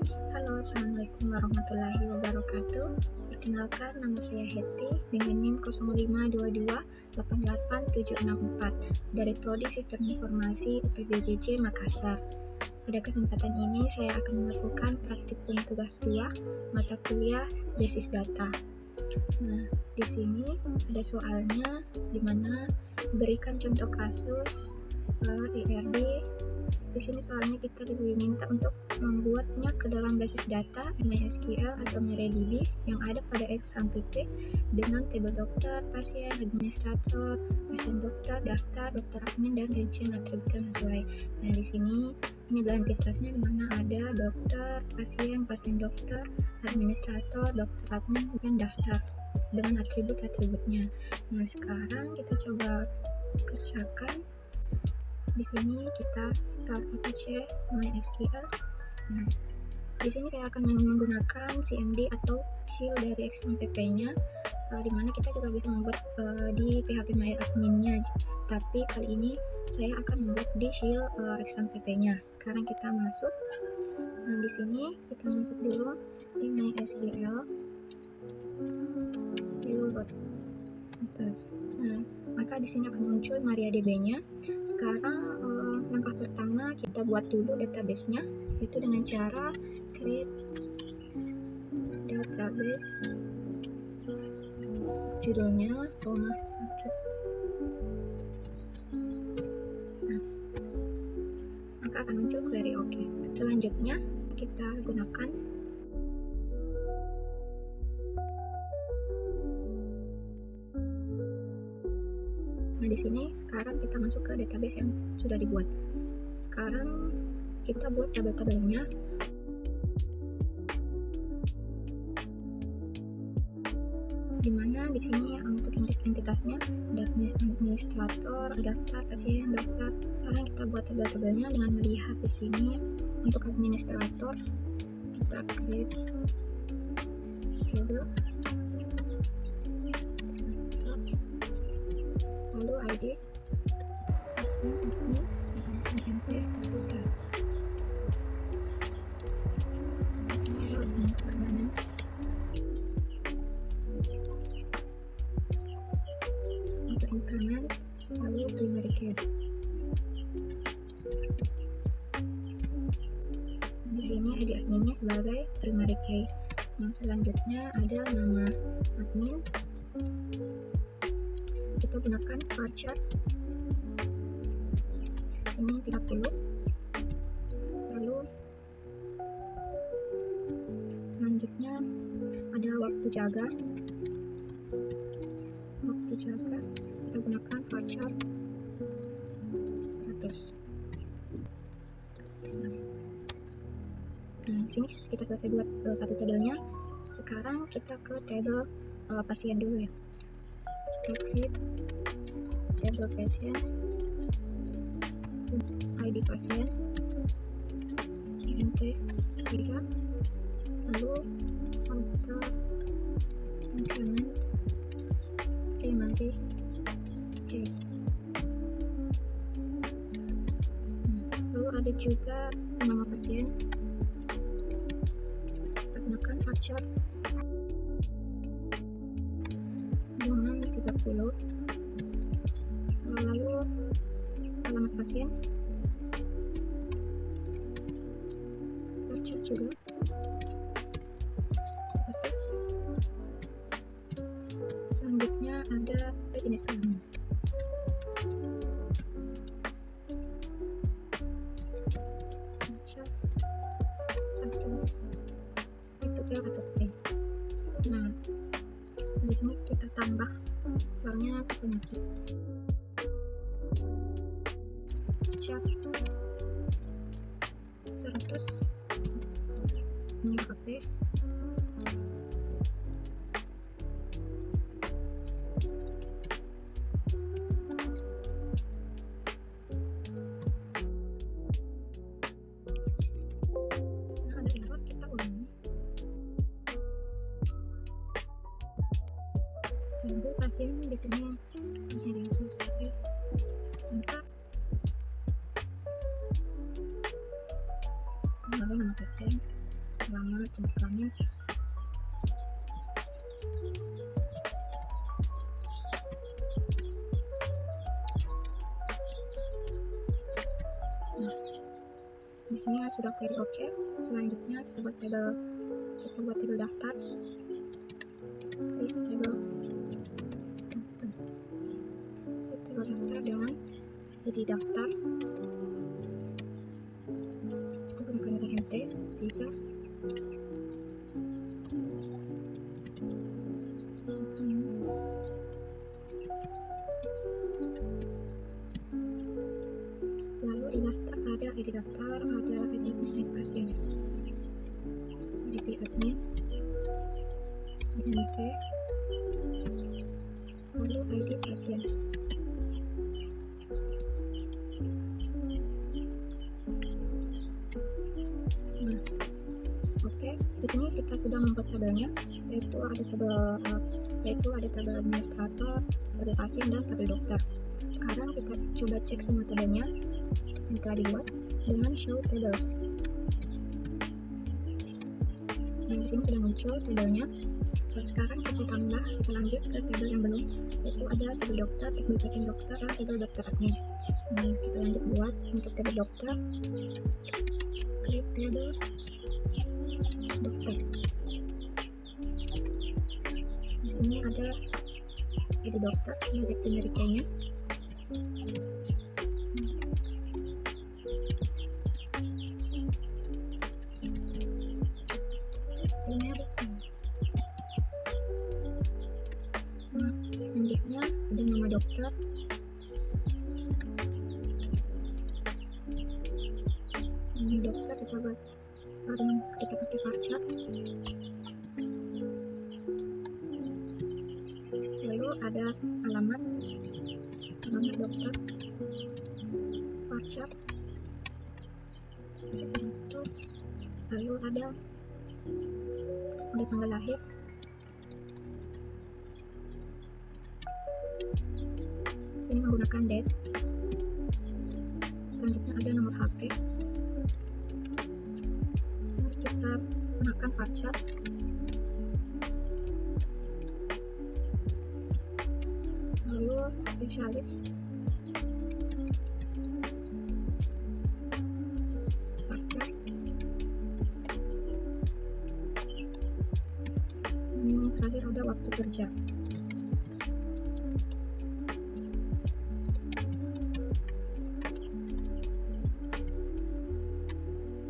Halo, Assalamualaikum warahmatullahi wabarakatuh. Perkenalkan, nama saya Hetty dengan NIM 0522887664 dari Prodi Sistem Informasi UPBJJ Makassar. Pada kesempatan ini saya akan melakukan praktikum tugas 2 mata kuliah Basis Data. Nah, di sini ada soalnya di mana berikan contoh kasus IRD. Di sini soalnya kita diminta untuk membuatnya ke dalam basis data MySQL atau MariaDB yang ada pada XAMPP dengan tabel dokter, pasien, administrator, pasien dokter, daftar, dokter admin, dan rincian atribut yang sesuai. Nah, di sini ini adalah entitasnya di mana ada dokter, pasien dokter, administrator, dokter admin, dan daftar dengan atribut-atributnya. Nah, sekarang kita coba kerjakan. Di sini kita start apache MySQL. Nah, di sini saya akan menggunakan CMD atau shell dari XAMPP-nya, di mana kita juga bisa membuat di PHP MyAdmin-nya. Tapi kali ini saya akan membuat di shell XAMPP-nya. Sekarang kita masuk. Nah, di sini kita masuk dulu di MySQL. Nah, maka di sini akan muncul MariaDB-nya. Sekarang langkah pertama kita buat dulu database-nya, yaitu dengan cara create database, judulnya rumah sakit. Nah, maka akan muncul query OK. Selanjutnya kita gunakan Nah, di sini sekarang kita masuk ke database yang sudah dibuat. Sekarang kita buat tabel-tabelnya. Dimana di sini untuk entitasnya ada administrator, daftar, pasien, daftar. Sekarang kita buat tabel-tabelnya dengan melihat di sini untuk administrator kita create table. Lalu ID INT putar. Kanan untuk kanan, lalu primary key. Di sini ID adminnya sebagai primary key. Yang selanjutnya ada nama admin. Kita gunakan varchar sini 30. Lalu selanjutnya ada waktu jaga. Kita gunakan varchar 100. Nah, sini kita selesai buat satu tabelnya. Sekarang kita ke tabel pasien dulu ya. Kita create table pasien, ID pasien, INT 3, lalu auto increment primary key. Lalu ada juga nama pasien. Kita gunakan varchar dengan 30. Lalu alamat pasien varchar juga 100. Selanjutnya ada jenis kelamin. Varchar 1 itu L atau T. Nah, di sini kita tambah misalnya penyakit. Varchar 100 nomor HP. Nah, ada error, kita ulangi. Tunggu pasien di sini harusnya selesai. Bentar. Lalu nama pasien alamat, jenis kelamin. Nah, di sini sudah query oke. Selanjutnya kita buat tabel daftar. Klik tabel daftar dengan ID daftar. Kita gunakan INT 3. Lalu di daftar ada ID daftar, ada ID pasien, ID admin, INT, lalu ID pasien. Nah, oke, di sini kita sudah membuat tabelnya, yaitu ada tabel administrator, tabel pasien, dan tabel dokter. Sekarang kita coba cek semua tabelnya yang telah dibuat dengan show tables. Nah, di sini sudah muncul tabelnya. Sekarang kita lanjut ke tabel yang belum, yaitu ada tabel dokter, tabel pasien dokter, dan tabel dokter admin. Nah, kita lanjut buat untuk tabel dokter. Klik tabel dokter. Di sini ada ID dokter sebagai penyeritanya. Nah, selanjutnya ada nama dokter. Nama dokter kita pakai varchar. Lalu ada alamat dokter, varchar, isi 100. Lalu ada tanggal lahir, sini menggunakan date. Selanjutnya ada nomor HP. Kita gunakan varchar. Lalu spesialis, varchar. Ini terakhir ada waktu kerja.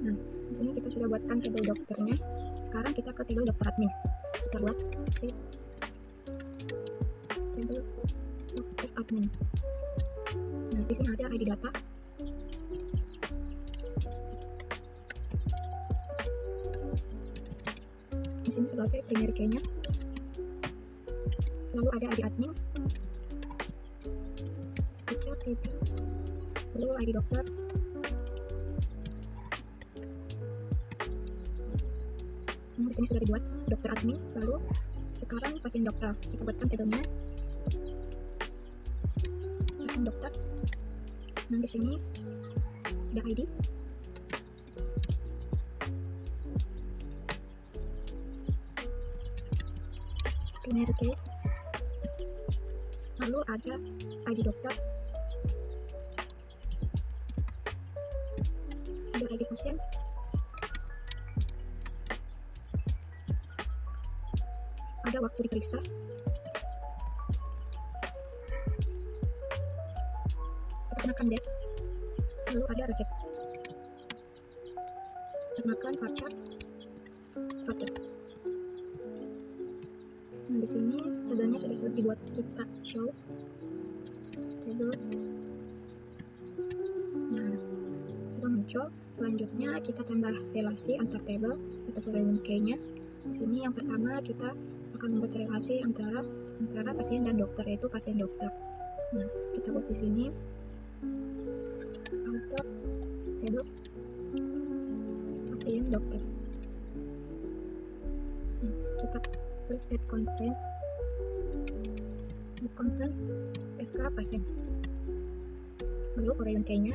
Nah, di sini kita sudah buatkan tabel dokternya. Sekarang kita ke tabel dokter admin. Kita buat tabel dokter admin. Nah, di sini ada ID data. Di sini sebagai primary key-nya. Lalu ada ID admin, lalu ID dokter, di sini sudah dibuat dokter admin. Lalu sekarang pasien dokter, kita buatkan tabelnya pasien dokter. Nah, di sini ada ID, primary key, lalu ada ID dokter, ada ID pasien, ada waktu diperiksa, kita gunakan date, lalu ada resep, kita gunakan varchar status. Nah, di sini tabelnya sudah dibuat, kita show tabel. Nah, sudah muncul. Selanjutnya kita tambah relasi antar tabel atau variable key-nya. Di sini yang pertama kita akan membuat relasi antara pasien dan dokter, yaitu pasien dokter. Nah, kita buat di sini alter tabel pasien dokter. Nah, kita tulis get constant FK pasien. Lalu variable key-nya.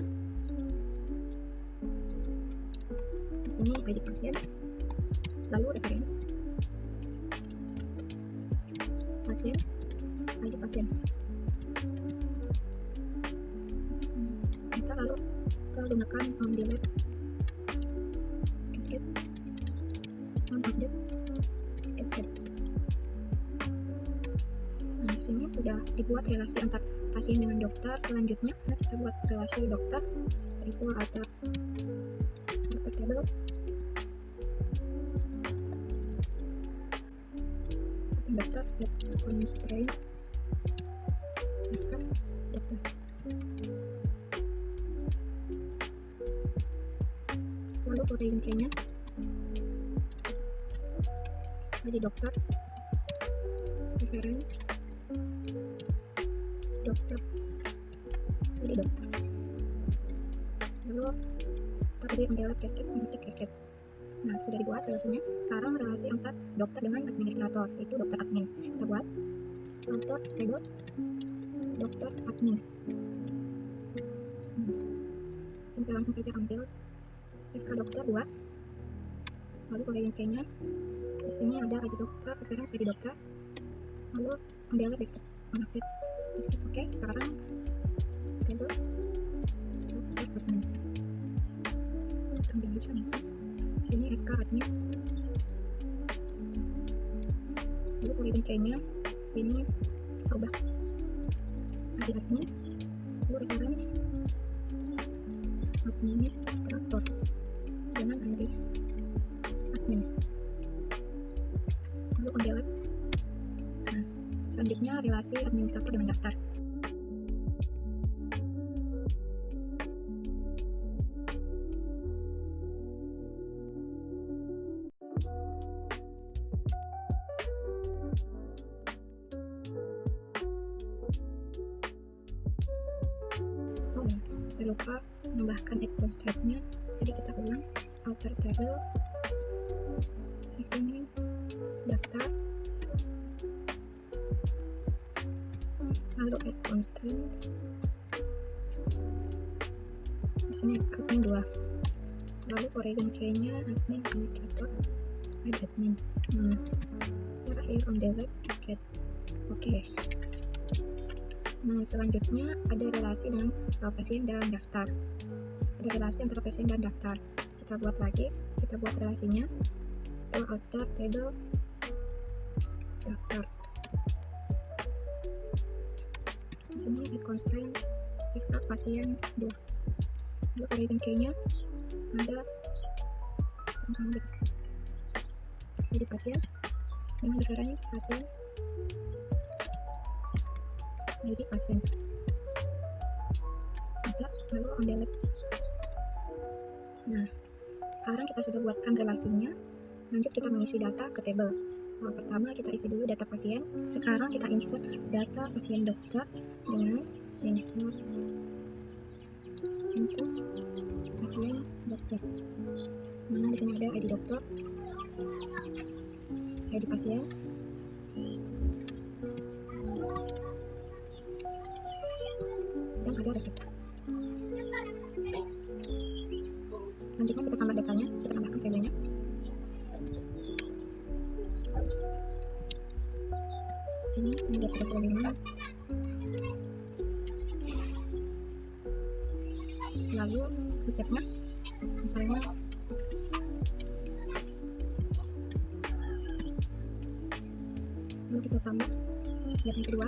Di sini ID pasien. lalu referensi pasien, ID pasien. Kita lalu gunakan delete cascade, update cascade. Nah, di sini sudah dibuat relasi antar pasien dengan dokter. Selanjutnya kita buat relasi dokter, yaitu alter table pasien dokter, constraint dokter. Lalu foreign key-nya jadi dokter, reference dokter, jadi dokter. Lalu tadi mendelete cascade, mengetik cascade. Nah, sudah dibuat relasinya. Sekarang relasi antar dokter dengan administrator, yaitu dokter admin. Kita buat alter table dokter admin. Kita langsung saja ambil FK dokter 2. Lalu foreign key-nya di sini ada ID dokter, referensi ID dokter. Lalu mendelete cascade, mengupdate cascade. Oke, sekarang table dokter admin. Ambil aja langsung. Di sini FK admin. Lalu foreign key-nya di sini ubah ID admin. Lalu referensi administrator dengan ID admin. Lalu mendelete. Nah, selanjutnya relasi administrator dengan daftar. Oh, saya lupa menambahkan add constraint-nya, jadi kita ulang alter table. Di sini daftar, lalu add constraint. Di sini admin 2. Lalu foreign key-nya admin administrator, ID admin. Nah, terakhir on delete cascade. Oke. Nah, selanjutnya ada relasi dengan pasien dan daftar. Ada relasi antara pasien dan daftar. Kita buat lagi, kita buat relasinya. Kita alter table daftar. Di sini add constraint FK pasien 2. Lalu foreign key-nya ada jadi pasien dengan referensi pasien, jadi pasien. Kita lalu on delete. Nah, sekarang kita sudah buatkan relasinya. Lanjut kita mengisi data ke table. Pertama kita isi dulu data pasien. Sekarang kita insert data pasien dokter dengan insert untuk pasien dokter. Mana di sini ada ID dokter, ID pasien, dan ada resep. Selanjutnya kita tambah datanya, kita tambahkan value-nya. Sini ada value-nya. Lalu resepnya, misalnya lalu kita tambah yang kedua.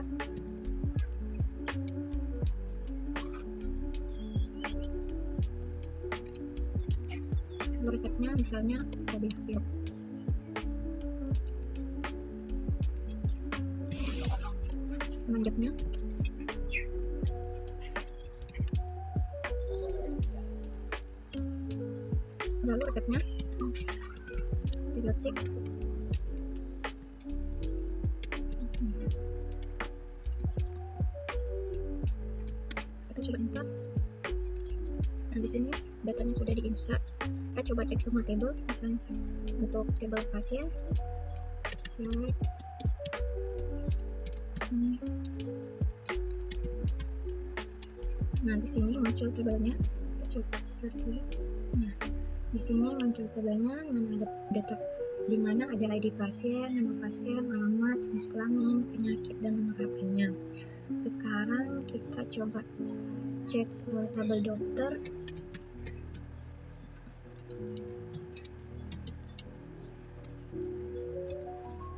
Lalu resepnya misalnya tadi sirup. Selanjutnya lalu resepnya antibiotik. Kita coba enter. Nah, di sini datanya sudah diinsert. Kita coba cek semua table, misalnya untuk table pasien, select ini. Nah, di sini muncul tabelnya. Kita coba search dulu. Nah, di sini muncul tabelnya, mana ada data di mana ada ID pasien, nama pasien, alamat, jenis kelamin, penyakit, dan nomor HP-nya. Sekarang kita coba cek tabel dokter.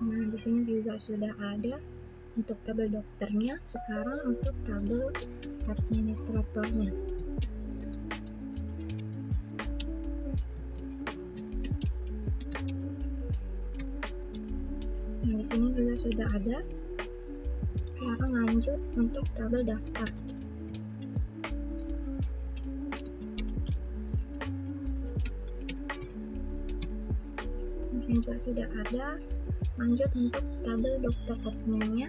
Nah, di sini juga sudah ada untuk tabel dokternya. Sekarang untuk tabel administratornya. Nah, di sini juga sudah ada. Sekarang lanjut untuk tabel daftar. Di sini juga sudah ada. Lanjut untuk tabel dokter adminnya.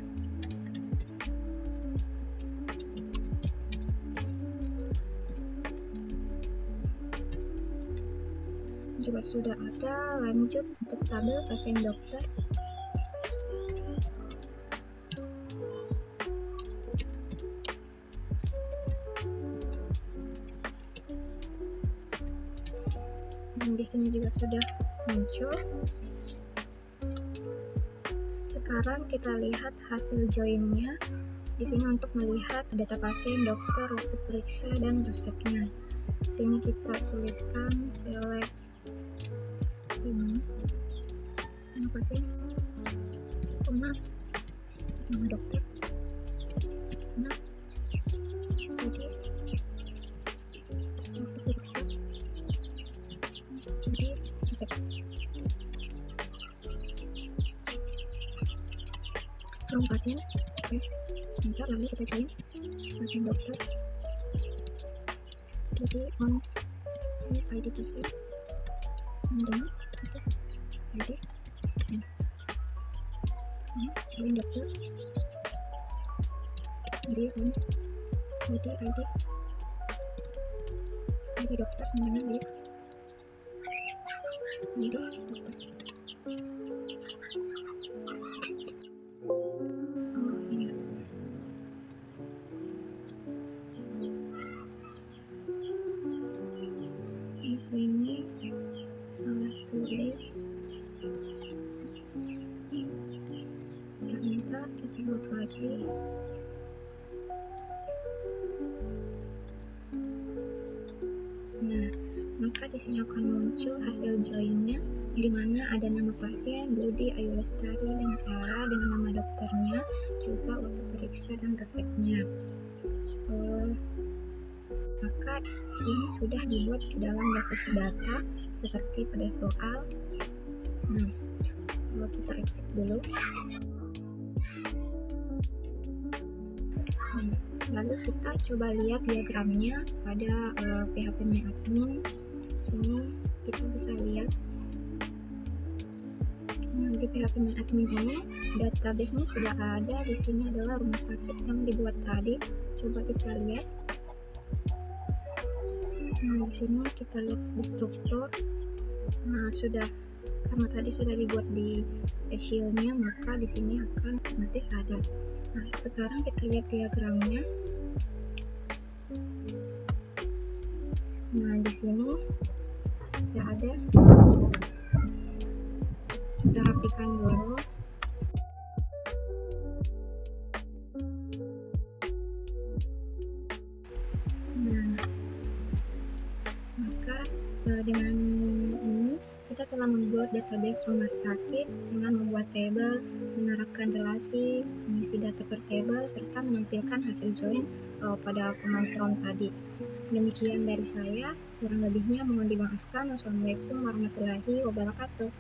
Juga sudah ada. Lanjut untuk tabel pasien dokter. Dan di sini juga sudah muncul. Sekarang kita lihat hasil joinnya. Di sini untuk melihat data pasien, dokter, waktu periksa, dan resepnya. Di sini kita tuliskan select ini nama pasien, maaf, nama dokter, nah, jadi waktu periksa, jadi resep. Nama pasien, oke. Bentar, lalu kita join pasien dokter. Jadi ini ID pasien sama dengan ID pasien. Join dokter. Jadi ID dokter sama dengan ID dokter. Di sini salah tulis. Bentar, kita buat lagi. Nah, maka di sini akan muncul hasil joinnya, di mana ada nama pasien Budi Ayu Lestari dan Tiara dengan nama dokternya, juga waktu periksa dan resepnya. Maka sini sudah dibuat ke dalam basis data seperti pada soal. Nah, kita exit dulu. Lalu kita coba lihat diagramnya pada PHP MyAdmin. Sini kita bisa lihat. Nah, di PHP MyAdmin ini database-nya sudah ada. Di sini adalah rumah sakit yang dibuat tadi. Coba kita lihat. Nah, di sini kita lihat di struktur. Nah, karena tadi sudah dibuat di shell-nya, maka di sini akan otomatis ada. Nah, sekarang kita lihat diagramnya. Nah, di sini tidak ada. Kita rapikan dulu. Nah, maka dengan ini kita telah membuat database rumah sakit dengan membuat table, menerapkan relasi, mengisi data per table, serta menampilkan hasil join pada command prompt tadi. Demikian dari saya, kurang lebihnya mohon dimaafkan. Wassalamualaikum warahmatullahi wabarakatuh.